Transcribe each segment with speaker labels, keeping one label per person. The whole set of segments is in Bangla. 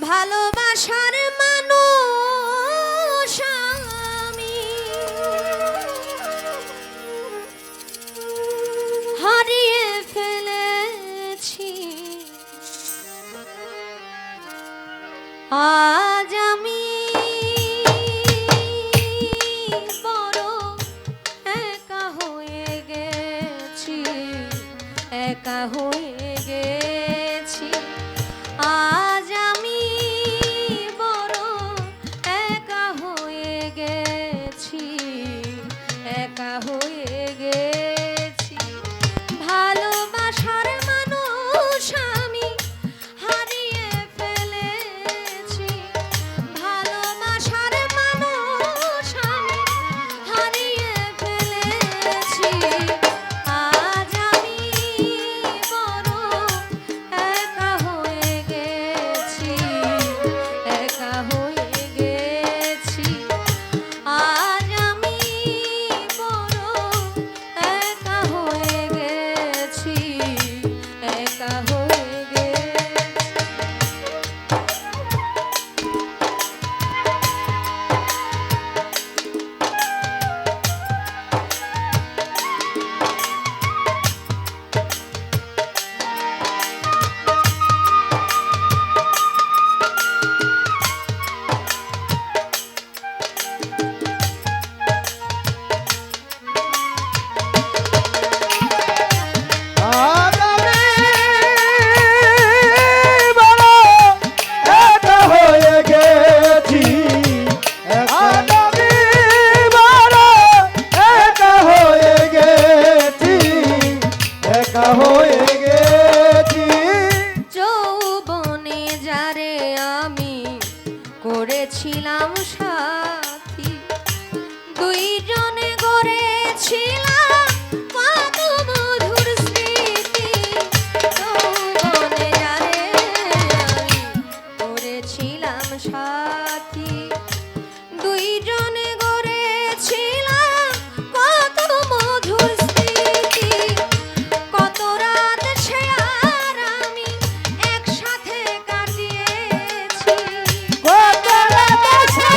Speaker 1: ভালোবাসার মানুষ আমি হারিয়ে ফেলেছি। আজ আমি বড় একা হয়ে গেছি, একা হয়ে গেছি। আজ আমি বড় একা হয়ে গেছি, একা হয়ে গেছি। ভালোবাসার মানুষ আমি হারিয়ে ফেলেছি, ভালোবাসার মানুষ আমি হারিয়ে ফেলেছি। আজ আমি বড় একা হয়ে গেছি, একা হয়ে গেছি। আজ আমি বড় একা হয়ে গেছি, একা হয়ে গেছি।
Speaker 2: আজ আমি বড় একা হয়ে গেছি, আজ আমি বড় একা হয়ে গেছি, একা হয়ে গেছি।
Speaker 1: যৌবনে যারে আমি করেছিলাম সাথী, দুইজনে গড়েছিলাম কত মধুর স্মৃতি। যৌবনে যারে আমি করেছিলাম সাথী, দুইজনে গড়েছিলাম কত মধুর স্মৃতি। কত রাত সে আর আমি একসাথে কাটিয়েছি,
Speaker 2: কত রাত সে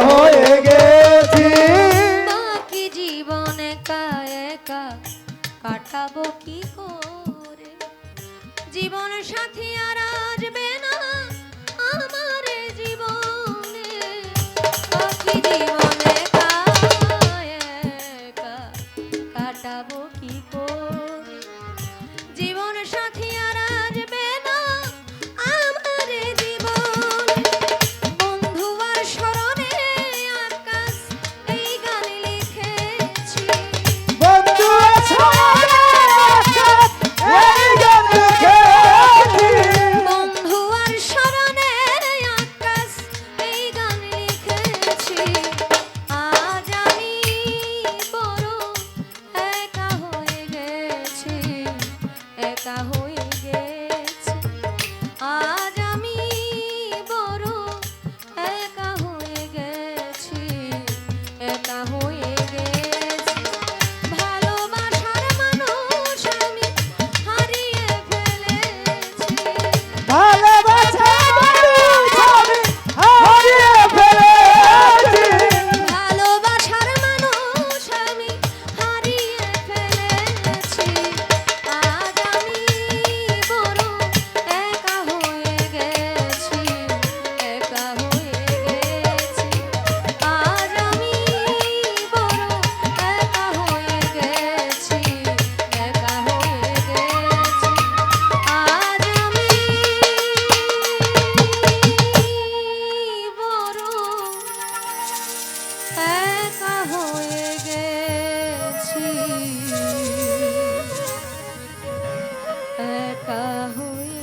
Speaker 2: হয়ে গেছি
Speaker 1: বাকি জীবন একা একা কাটাবো কি করে জীবন সাথী আর আসবে না আমার জীবনে বাকি জীবন একা একা কাটাবো কি করে জীবন সাথী আর আসবে না আমার জীবনে বন্ধু আর স্মরণে আকাশ এই গান লিখেছি
Speaker 2: বন্ধু ছাড়া এই গান লিখেছি
Speaker 1: বন্ধু আর স্মরণে আকাশ এই গান লিখেছি আজ আমি বড় একা হয়ে গেছি একা হয়ে গেছি আজ আমি বড় একা হয়ে গেছি একা হয়ে গেছি ভালোবাসার মানুষ আমি হারিয়ে ফেলেছি
Speaker 2: ভালোবাসা মানুষ আমি হারিয়ে ফেলেছি
Speaker 1: ভালোবাসার মানুষ আমি হারিয়ে ফেলেছি আজ আমি বড় একা হয়ে গেছি একা হয়ে গেছি আজ আমি বড় একা হয়ে গেছি একা হয়ে গেছি আজ আমি বড় একা হয়ে গেছি একা হয়ে